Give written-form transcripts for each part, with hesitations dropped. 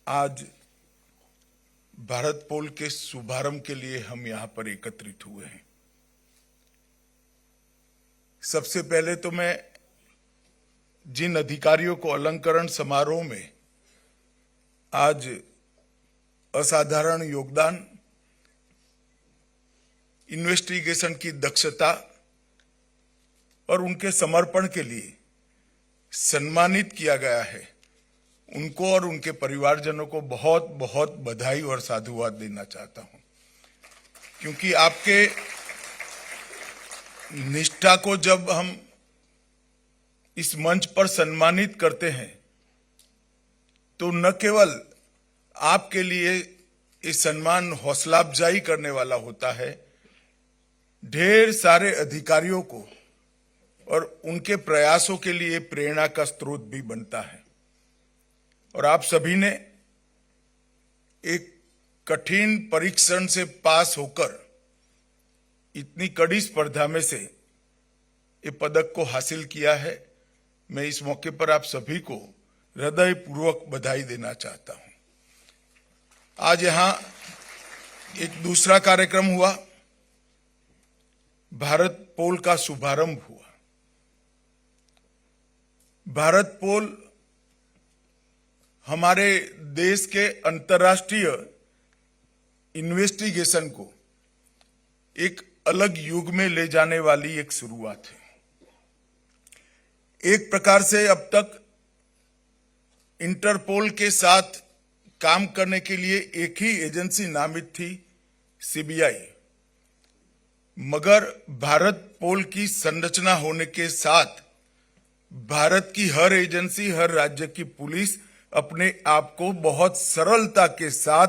आज भारत पोल के शुभारंभ के लिए हम यहां पर एकत्रित हुए हैं। सबसे पहले तो मैं जिन अधिकारियों को अलंकरण समारोह में आज असाधारण योगदान, इन्वेस्टिगेशन की दक्षता और उनके समर्पण के लिए सम्मानित किया गया है, उनको और उनके परिवारजनों को बहुत बहुत बधाई और साधुवाद देना चाहता हूं, क्योंकि आपके निष्ठा को जब हम इस मंच पर सम्मानित करते हैं तो न केवल आपके लिए ये सम्मान हौसला अफजाई करने वाला होता है, ढेर सारे अधिकारियों को और उनके प्रयासों के लिए प्रेरणा का स्रोत भी बनता है। और आप सभी ने एक कठिन परीक्षण से पास होकर इतनी कड़ी स्पर्धा में से ये पदक को हासिल किया है। मैं इस मौके पर आप सभी को हृदयपूर्वक बधाई देना चाहता हूं। आज यहां एक दूसरा कार्यक्रम हुआ, भारत पोल का शुभारंभ हुआ। भारत पोल हमारे देश के अंतर्राष्ट्रीय इन्वेस्टिगेशन को एक अलग युग में ले जाने वाली एक शुरुआत है। एक प्रकार से अब तक इंटरपोल के साथ काम करने के लिए एक ही एजेंसी नामित थी, सीबीआई। मगर भारत पोल की संरचना होने के साथ भारत की हर एजेंसी, हर राज्य की पुलिस अपने आप को बहुत सरलता के साथ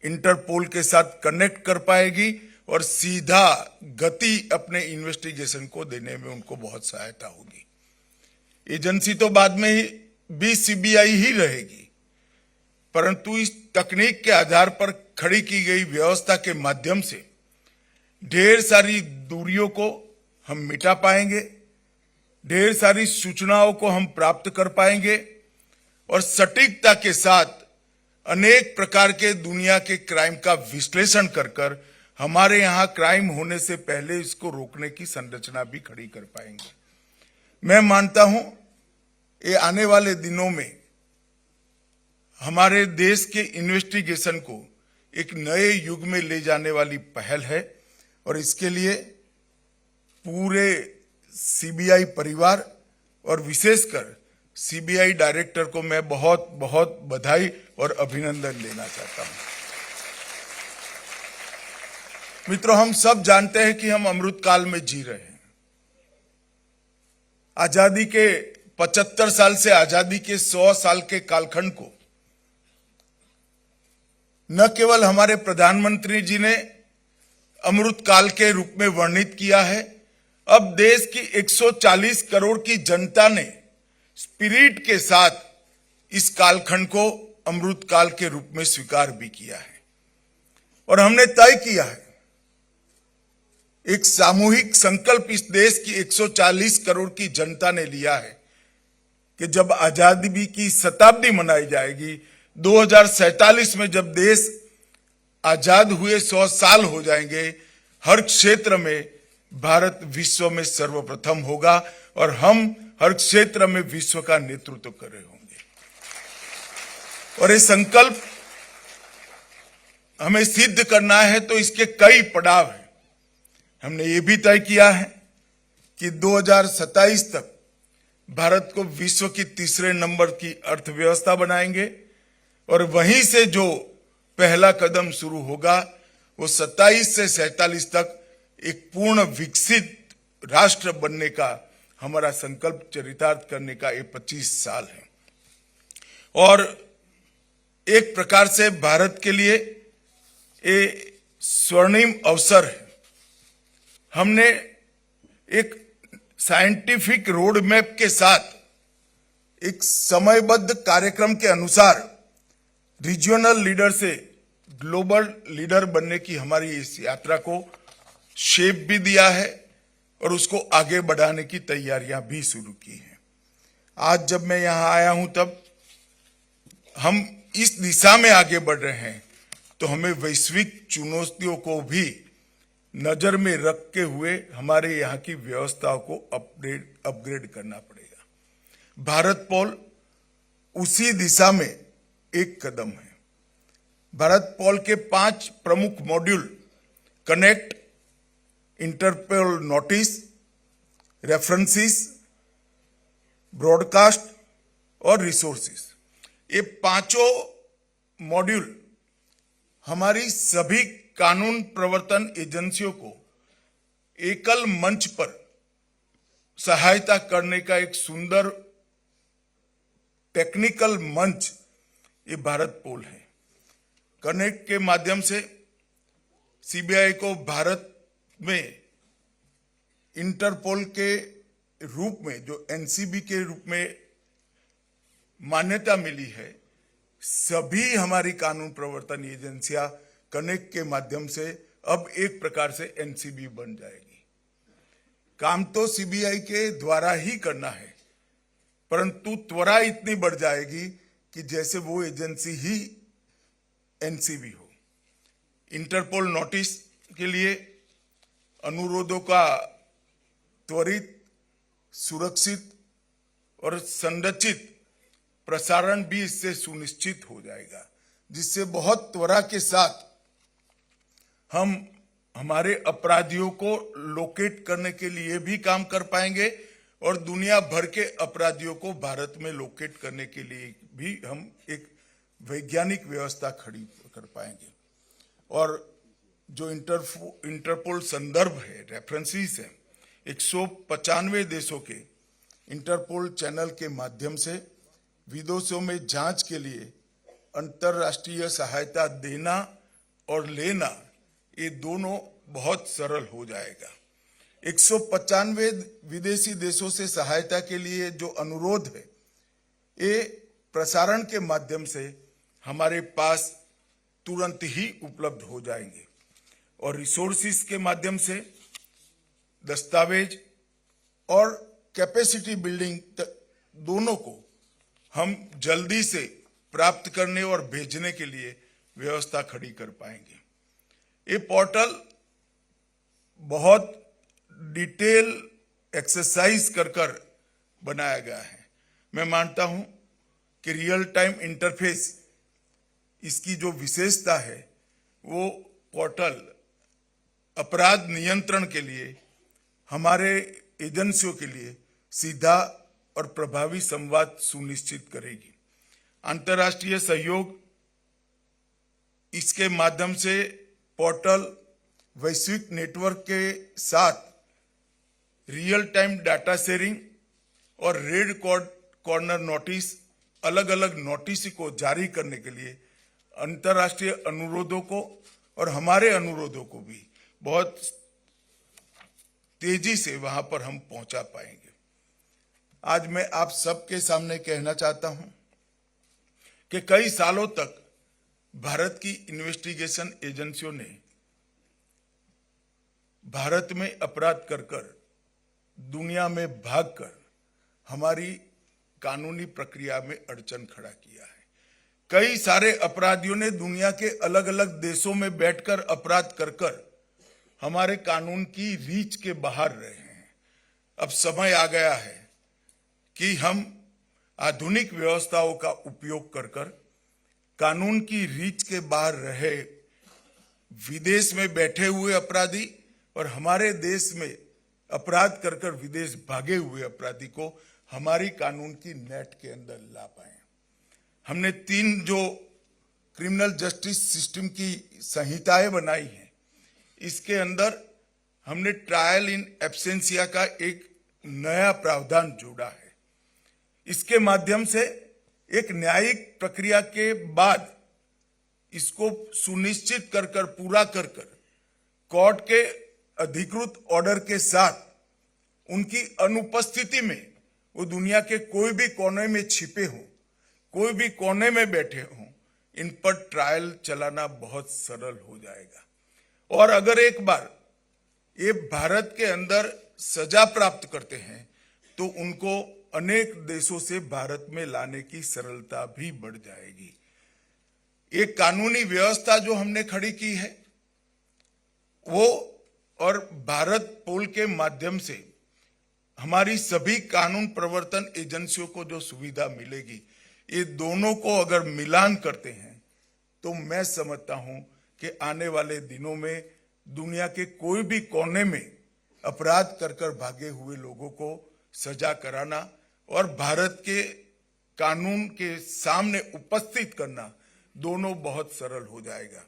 इंटरपोल के साथ कनेक्ट कर पाएगी और सीधा गति अपने इन्वेस्टिगेशन को देने में उनको बहुत सहायता होगी। एजेंसी तो बाद में ही भी सीबीआई ही रहेगी, परंतु इस तकनीक के आधार पर खड़ी की गई व्यवस्था के माध्यम से ढेर सारी दूरियों को हम मिटा पाएंगे, ढेर सारी सूचनाओं को हम प्राप्त कर पाएंगे और सटीकता के साथ अनेक प्रकार के दुनिया के क्राइम का विश्लेषण कर हमारे यहां क्राइम होने से पहले इसको रोकने की संरचना भी खड़ी कर पाएंगे। मैं मानता हूं ये आने वाले दिनों में हमारे देश के इन्वेस्टिगेशन को एक नए युग में ले जाने वाली पहल है और इसके लिए पूरे सीबीआई परिवार और विशेषकर सीबीआई डायरेक्टर को मैं बहुत बहुत बधाई और अभिनंदन देना चाहता हूं। मित्रों, हम सब जानते हैं कि हम अमृत काल में जी रहे हैं। आजादी के 75 साल से आजादी के 100 साल के कालखंड को न केवल हमारे प्रधानमंत्री जी ने अमृत काल के रूप में वर्णित किया है, अब देश की 140 करोड़ की जनता ने स्पिरिट के साथ इस कालखंड को अमृत काल के रूप में स्वीकार भी किया है। और हमने तय किया है, एक सामूहिक संकल्प इस देश की 140 करोड़ की जनता ने लिया है कि जब आजादी की शताब्दी मनाई जाएगी, 2047 में जब देश आजाद हुए 100 साल हो जाएंगे, हर क्षेत्र में भारत विश्व में सर्वप्रथम होगा और हम हर क्षेत्र में विश्व का नेतृत्व कर रहे होंगे। और ये संकल्प हमें सिद्ध करना है तो इसके कई पड़ाव हैं। हमने ये भी तय किया है कि 2027 तक भारत को विश्व की तीसरे नंबर की अर्थव्यवस्था बनाएंगे और वहीं से जो पहला कदम शुरू होगा वो 27 से 47 तक एक पूर्ण विकसित राष्ट्र बनने का हमारा संकल्प चरितार्थ करने का ये 25 साल है। और एक प्रकार से भारत के लिए ये स्वर्णिम अवसर है। हमने एक साइंटिफिक रोड मैप के साथ एक समयबद्ध कार्यक्रम के अनुसार रीजनल लीडर से ग्लोबल लीडर बनने की हमारी इस यात्रा को शेप भी दिया है और उसको आगे बढ़ाने की तैयारियां भी शुरू की हैं। आज जब मैं यहां आया हूं तब हम इस दिशा में आगे बढ़ रहे हैं तो हमें वैश्विक चुनौतियों को भी नजर में रखते हुए हमारे यहाँ की व्यवस्थाओं को अपग्रेड करना पड़ेगा। भारत पोल उसी दिशा में एक कदम है। भारत पोल के 5 प्रमुख module connect, Interpol notice, references, broadcast और रिसोर्सेस, ये पांचों मॉड्यूल हमारी सभी कानून प्रवर्तन एजेंसियों को एकल मंच पर सहायता करने का एक सुंदर टेक्निकल मंच ये भारत पोल है। कनेक्ट के माध्यम से सीबीआई को भारत में इंटरपोल के रूप में, जो एनसीबी के रूप में मान्यता मिली है, सभी हमारी कानून प्रवर्तन एजेंसियां कनेक्ट के माध्यम से अब एक प्रकार से एनसीबी बन जाएगी। काम तो सीबीआई के द्वारा ही करना है, परंतु त्वरा इतनी बढ़ जाएगी कि जैसे वो एजेंसी ही एनसीबी हो। इंटरपोल नोटिस के लिए अनुरोधों का त्वरित, सुरक्षित और संरचित प्रसारण भी इससे सुनिश्चित हो जाएगा, जिससे बहुत त्वरा के साथ हम हमारे अपराधियों को लोकेट करने के लिए भी काम कर पाएंगे और दुनिया भर के अपराधियों को भारत में लोकेट करने के लिए भी हम एक वैज्ञानिक व्यवस्था खड़ी कर पाएंगे। और जो इंटरपोल संदर्भ है, रेफरेंसेस है, 195 देशों के इंटरपोल चैनल के माध्यम से विदेशों में जांच के लिए अंतर्राष्ट्रीय सहायता देना और लेना, ये दोनों बहुत सरल हो जाएगा। 195 विदेशी देशों से सहायता के लिए जो अनुरोध है, ये प्रसारण के माध्यम से हमारे पास तुरंत ही उपलब्ध हो जाएंगे। और रिसोर्सेस के माध्यम से दस्तावेज और कैपेसिटी बिल्डिंग दोनों को हम जल्दी से प्राप्त करने और भेजने के लिए व्यवस्था खड़ी कर पाएंगे। ये पोर्टल बहुत डिटेल एक्सरसाइज कर बनाया गया है। मैं मानता हूं कि रियल टाइम इंटरफेस इसकी जो विशेषता है, वो पोर्टल अपराध नियंत्रण के लिए हमारे एजेंसियों के लिए सीधा और प्रभावी संवाद सुनिश्चित करेगी। अंतर्राष्ट्रीय सहयोग इसके माध्यम से पोर्टल वैश्विक नेटवर्क के साथ रियल टाइम डाटा शेयरिंग और रेड कॉर्नर नोटिस, अलग अलग नोटिस को जारी करने के लिए अंतर्राष्ट्रीय अनुरोधों को और हमारे अनुरोधों को भी बहुत तेजी से वहां पर हम पहुंचा पाएंगे। आज मैं आप सबके सामने कहना चाहता हूं कि कई सालों तक भारत की इन्वेस्टिगेशन एजेंसियों ने भारत में अपराध कर दुनिया में भागकर हमारी कानूनी प्रक्रिया में अड़चन खड़ा किया है। कई सारे अपराधियों ने दुनिया के अलग अलग देशों में बैठकर अपराध कर हमारे कानून की रीच के बाहर रहे हैं। अब समय आ गया है कि हम आधुनिक व्यवस्थाओं का उपयोग कर कानून की रीच के बाहर रहे विदेश में बैठे हुए अपराधी और हमारे देश में अपराध कर विदेश भागे हुए अपराधी को हमारी कानून की नेट के अंदर ला पाए। हमने 3 जो क्रिमिनल जस्टिस सिस्टम की संहिताएं बनाई हैं, इसके अंदर हमने ट्रायल इन एब्सेंसिया का एक नया प्रावधान जोड़ा है। इसके माध्यम से एक न्यायिक प्रक्रिया के बाद इसको सुनिश्चित कर पूरा कर कोर्ट के अधिकृत ऑर्डर के साथ उनकी अनुपस्थिति में वो दुनिया के कोई भी कोने में छिपे हों, कोई भी कोने में बैठे हों, इन पर ट्रायल चलाना बहुत सरल हो जाएगा। और अगर एक बार ये भारत के अंदर सजा प्राप्त करते हैं तो उनको अनेक देशों से भारत में लाने की सरलता भी बढ़ जाएगी। एक कानूनी व्यवस्था जो हमने खड़ी की है वो, और भारत पोल के माध्यम से हमारी सभी कानून प्रवर्तन एजेंसियों को जो सुविधा मिलेगी, ये दोनों को अगर मिलान करते हैं तो मैं समझता हूं कि आने वाले दिनों में दुनिया के कोई भी कोने में अपराध कर भागे हुए लोगों को सजा कराना और भारत के कानून के सामने उपस्थित करना दोनों बहुत सरल हो जाएगा।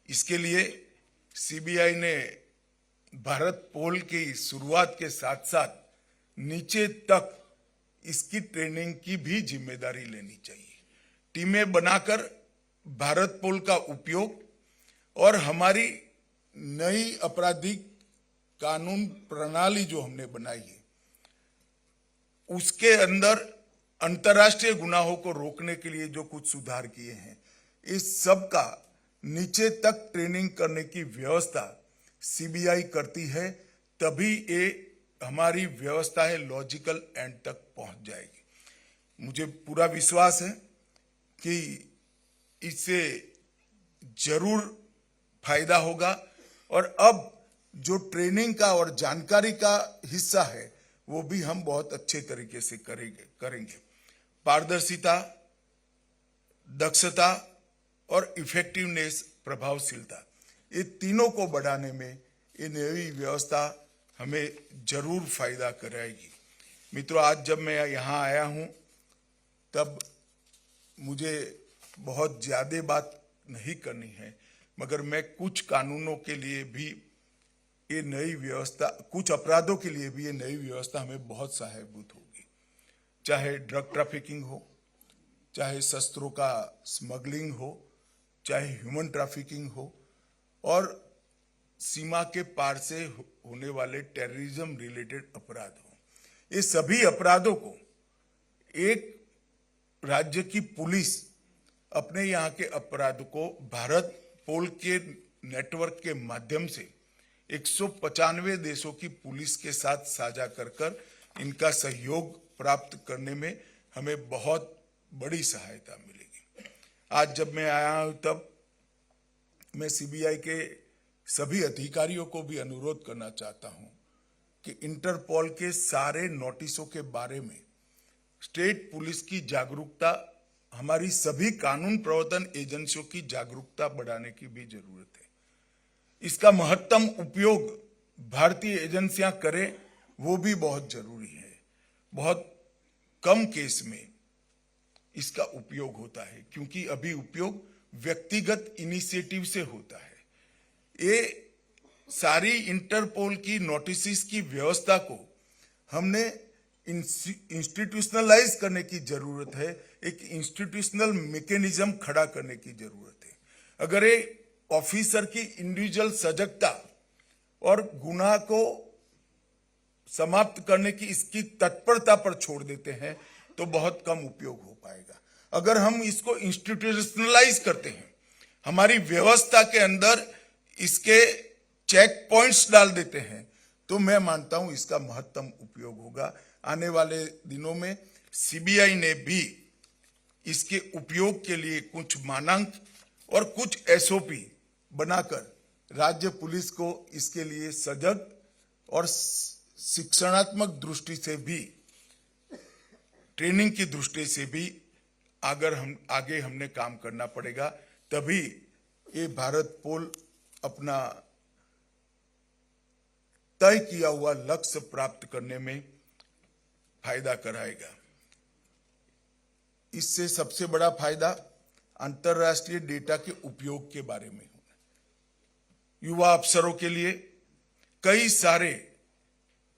इसके लिए सीबीआई ने भारत पोल की शुरुआत के साथ साथ नीचे तक इसकी ट्रेनिंग की भी जिम्मेदारी लेनी चाहिए। टीमें बनाकर भारत पोल का उपयोग और हमारी नई आपराधिक कानून प्रणाली जो हमने बनाई है उसके अंदर अंतर्राष्ट्रीय गुनाहों को रोकने के लिए जो कुछ सुधार किए हैं, इस सब का नीचे तक ट्रेनिंग करने की व्यवस्था सीबीआई करती है, तभी ये हमारी व्यवस्था है लॉजिकल एंड तक पहुंच जाएगी। मुझे पूरा विश्वास है कि इससे जरूर फायदा होगा और अब जो ट्रेनिंग का और जानकारी का हिस्सा है वो भी हम बहुत अच्छे तरीके से करेंगे। पारदर्शिता, दक्षता और इफेक्टिवनेस, प्रभावशीलता, ये तीनों को बढ़ाने में ये नई व्यवस्था हमें जरूर फायदा कराएगी। मित्रों, आज जब मैं यहाँ आया हूँ तब मुझे बहुत ज्यादा बात नहीं करनी है, मगर मैं कुछ कानूनों के लिए भी ये नई व्यवस्था, कुछ अपराधों के लिए भी ये नई व्यवस्था हमें बहुत सहायभूत होगी। चाहे ड्रग ट्रैफिकिंग हो, चाहे शस्त्रों का स्मगलिंग हो, चाहे ह्यूमन ट्रैफिकिंग हो और सीमा के पार से होने वाले टेररिज्म रिलेटेड अपराध हो, ये सभी अपराधों को एक राज्य की पुलिस अपने यहाँ के अपराध को भारत पोल के नेटवर्क के माध्यम से 195 देशों की पुलिस के साथ साझा कर इनका सहयोग प्राप्त करने में हमें बहुत बड़ी सहायता मिलेगी। आज जब मैं आया हूं तब मैं सीबीआई के सभी अधिकारियों को भी अनुरोध करना चाहता हूं कि इंटरपोल के सारे नोटिसों के बारे में स्टेट पुलिस की जागरूकता, हमारी सभी कानून प्रवर्तन एजेंसियों की जागरूकता बढ़ाने की भी जरूरत है। इसका महत्तम उपयोग भारतीय एजेंसियां करें वो भी बहुत जरूरी है। बहुत कम केस में इसका उपयोग होता है क्योंकि अभी उपयोग व्यक्तिगत इनिशिएटिव से होता है। ये सारी इंटरपोल की नोटिस की व्यवस्था को हमने इंस्टीट्यूशनलाइज करने की जरूरत है, एक इंस्टीट्यूशनल मैकेनिज्म खड़ा करने की जरूरत है। अगर ये ऑफिसर की इंडिविजुअल सजगता और गुनाह को समाप्त करने की इसकी तत्परता पर छोड़ देते हैं तो बहुत कम उपयोग हो पाएगा। अगर हम इसको इंस्टीट्यूशनलाइज करते हैं, हमारी व्यवस्था के अंदर इसके चेक पॉइंट्स डाल देते हैं, तो मैं मानता हूं इसका महत्तम उपयोग होगा। आने वाले दिनों में सीबीआई ने भी इसके उपयोग के लिए कुछ मानक और कुछ एसओपी बनाकर राज्य पुलिस को इसके लिए सजग और शिक्षणात्मक दृष्टि से भी, ट्रेनिंग की दृष्टि से भी आगे हमने काम करना पड़ेगा, तभी ये भारत पोल अपना तय किया हुआ लक्ष्य प्राप्त करने में फायदा कराएगा। इससे सबसे बड़ा फायदा अंतरराष्ट्रीय डेटा के उपयोग के बारे में होना। युवा अफसरों के लिए कई सारे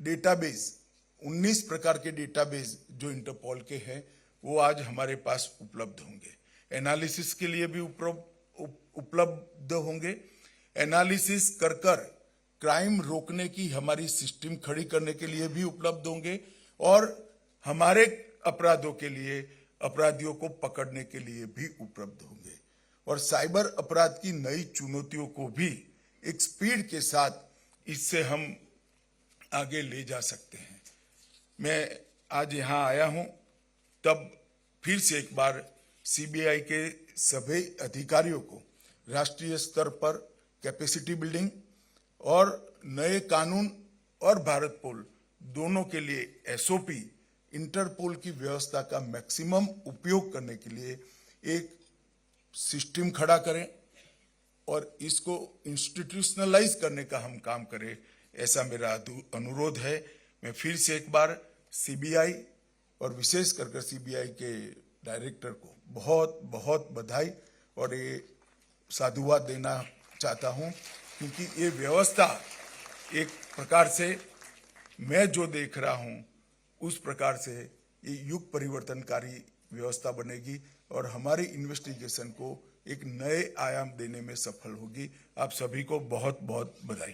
डेटाबेस, 19 प्रकार के डेटाबेस जो इंटरपोल के हैं वो आज हमारे पास उपलब्ध होंगे। एनालिसिस के लिए भी उपलब्ध होंगे। एनालिसिस कर क्राइम रोकने की हमारी सिस्टम खड़ी करने के लिए भी उपलब्ध होंगे और हमारे अपराधों के लिए, अपराधियों को पकड़ने के लिए भी उपलब्ध होंगे। और साइबर अपराध की नई चुनौतियों को भी एक स्पीड के साथ इससे हम आगे ले जा सकते हैं। मैं आज यहाँ आया हूँ तब फिर से एक बार सीबीआई के सभी अधिकारियों को राष्ट्रीय स्तर पर कैपेसिटी बिल्डिंग और नए कानून और भारत पोल दोनों के लिए एसओपी इंटरपोल की व्यवस्था का मैक्सिमम उपयोग करने के लिए एक सिस्टम खड़ा करें और इसको इंस्टीट्यूशनलाइज करने का हम काम करें, ऐसा मेरा अनुरोध है। मैं फिर से एक बार सीबीआई और विशेष कर सीबीआई के डायरेक्टर को बहुत बहुत बधाई और ये साधुवाद देना चाहता हूं, क्योंकि ये व्यवस्था एक प्रकार से मैं जो देख रहा हूं उस प्रकार से ये युग परिवर्तनकारी व्यवस्था बनेगी और हमारी इन्वेस्टिगेशन को एक नए आयाम देने में सफल होगी। आप सभी को बहुत बहुत बधाई।